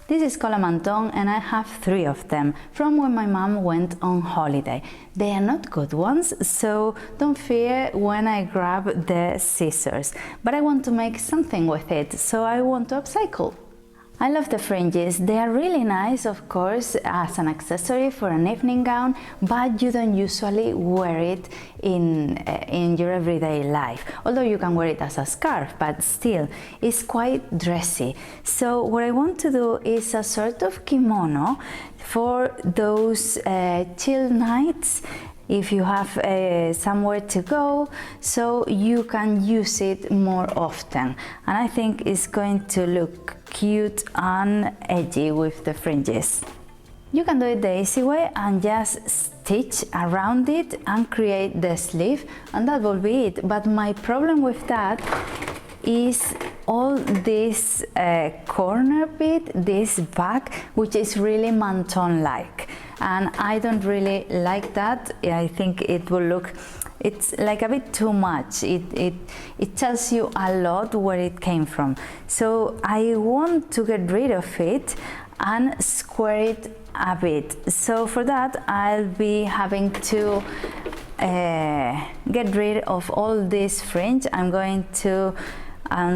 This is called a Mantón and I have 3 of them from when my mom went on holiday. They are not good ones, so don't fear when I grab the scissors. But I want to make something with it, so I want to upcycle. I love the fringes. They are really nice, of course, as an accessory for an evening gown, but you don't usually wear it in your everyday life. Although you can wear it as a scarf, but still, it's quite dressy. So what I want to do is a sort of kimono for those chill nights, if you have somewhere to go, so you can use it more often. And I think it's going to look cute and edgy with the fringes. You can do it the easy way and just stitch around it and create the sleeve, and that will be it. But my problem with that is all this corner bit, this back, which is really Mantón-like, and I don't really like that. I think it will look, it's like a bit too much. It tells you a lot where it came from. So I want to get rid of it and square it a bit. So for that I'll be having to get rid of all this fringe. I'm going to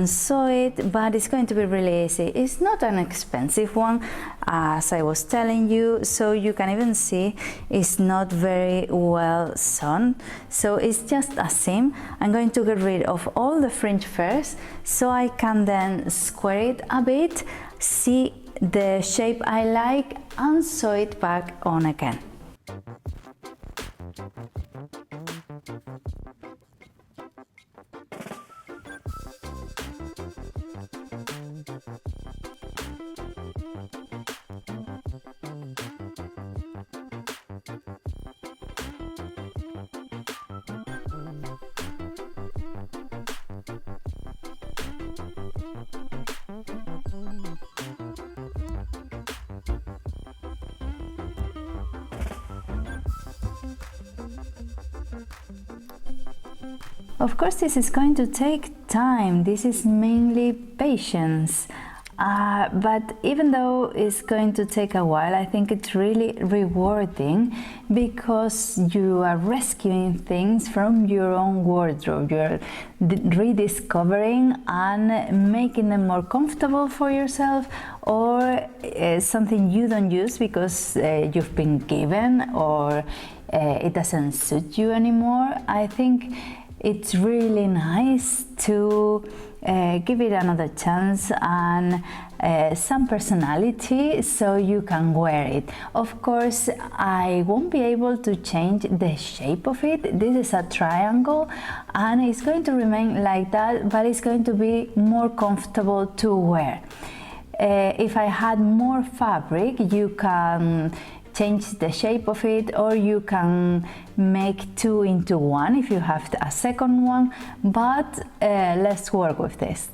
sew it, but it's going to be really easy. It's not an expensive one, as I was telling you, so you can even see it's not very well sewn. So it's just a seam. I'm going to get rid of all the fringe first, so I can then square it a bit, see the shape I like, and sew it back on again. Of course, this is going to take time. This is mainly patience. But even though it's going to take a while, I think it's really rewarding because you are rescuing things from your own wardrobe. You're rediscovering and making them more comfortable for yourself, or something you don't use because you've been given, or it doesn't suit you anymore. I think it's really nice to give it another chance and some personality, so you can wear it. Of course, I won't be able to change the shape of it. This is a triangle and it's going to remain like that, but it's going to be more comfortable to wear. If I had more fabric, you can change the shape of it, or you can make 2 into 1 if you have a second one, but let's work with this.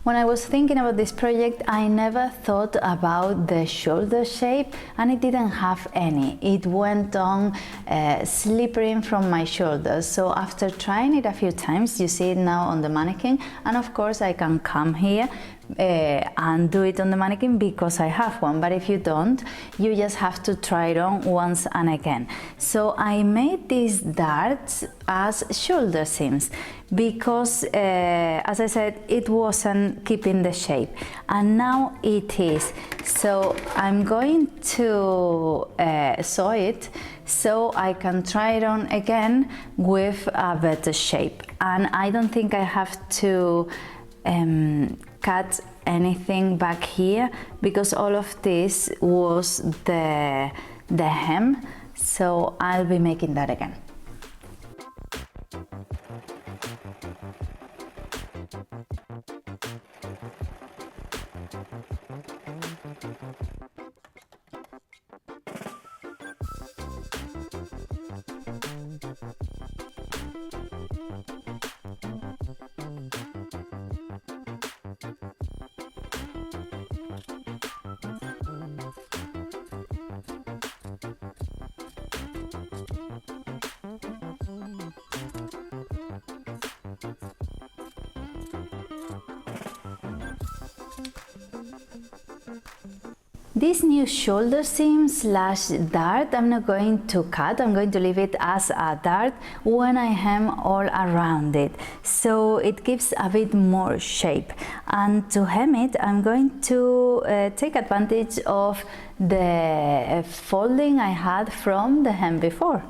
When I was thinking about this project, I never thought about the shoulder shape, and it didn't have any. It went on slipping from my shoulders. So after trying it a few times, you see it now on the mannequin, and of course I can come here, and do it on the mannequin because I have one, but if you don't, you just have to try it on once and again. So I made these darts as shoulder seams because as I said, it wasn't keeping the shape, and now it is. So I'm going to sew it so I can try it on again with a better shape, and I don't think I have to cut anything back here because all of this was the hem, so I'll be making that again. This new shoulder seam slash dart I'm not going to cut, I'm going to leave it as a dart when I hem all around it, so it gives a bit more shape. And to hem it, I'm going to take advantage of the folding I had from the hem before.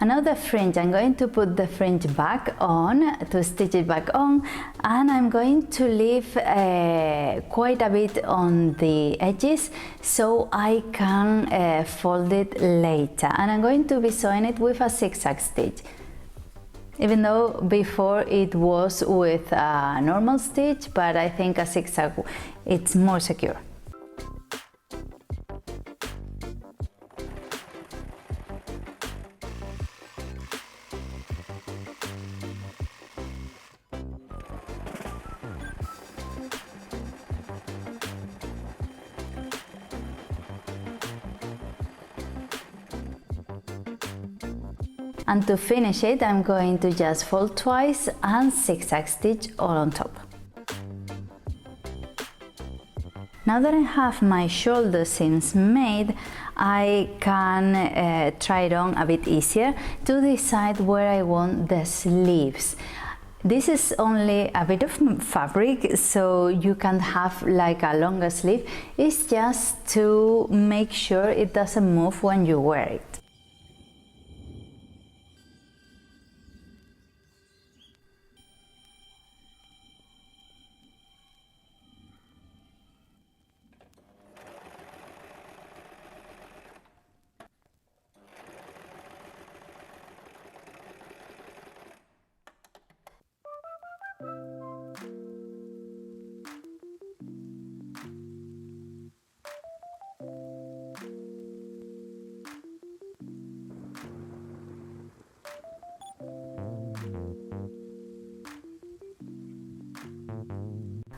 Another fringe, I'm going to put the fringe back on, to stitch it back on, and I'm going to leave quite a bit on the edges so I can fold it later. And I'm going to be sewing it with a zigzag stitch, even though before it was with a normal stitch, but I think a zigzag, it's more secure. And to finish it, I'm going to just fold twice and zigzag stitch all on top. Now that I have my shoulder seams made, I can try it on a bit easier to decide where I want the sleeves. This is only a bit of fabric, so you can have like a longer sleeve. It's just to make sure it doesn't move when you wear it.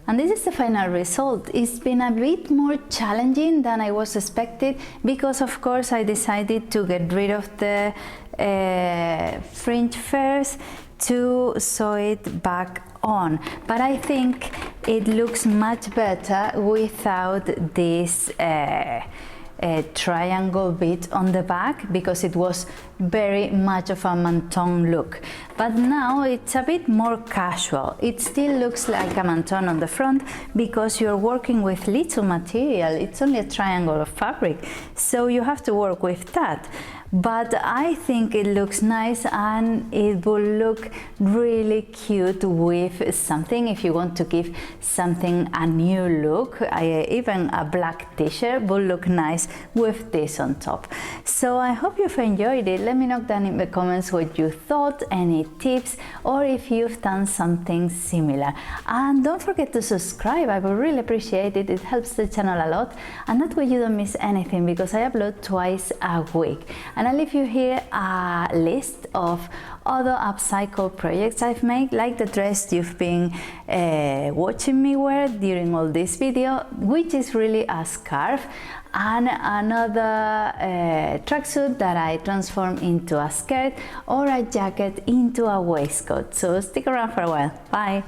And this is the final result. It's been a bit more challenging than I was expected because of course I decided to get rid of the fringe first to sew it back on. But I think it looks much better without this triangle bit on the back because it was very much of a Mantón look. But now it's a bit more casual. It still looks like a Mantón on the front because you're working with little material. It's only a triangle of fabric, so you have to work with that. But I think it looks nice and it will look really cute with something, if you want to give something a new look. Even a black t-shirt will look nice with this on top. So I hope you've enjoyed it. Let me know down in the comments what you thought, any tips, or if you've done something similar. And don't forget to subscribe, I would really appreciate it. It helps the channel a lot, and that way you don't miss anything because I upload twice a week. And and I'll leave you here a list of other upcycle projects I've made, like the dress you've been watching me wear during all this video, which is really a scarf, and another tracksuit that I transformed into a skirt, or a jacket into a waistcoat. So stick around for a while. Bye!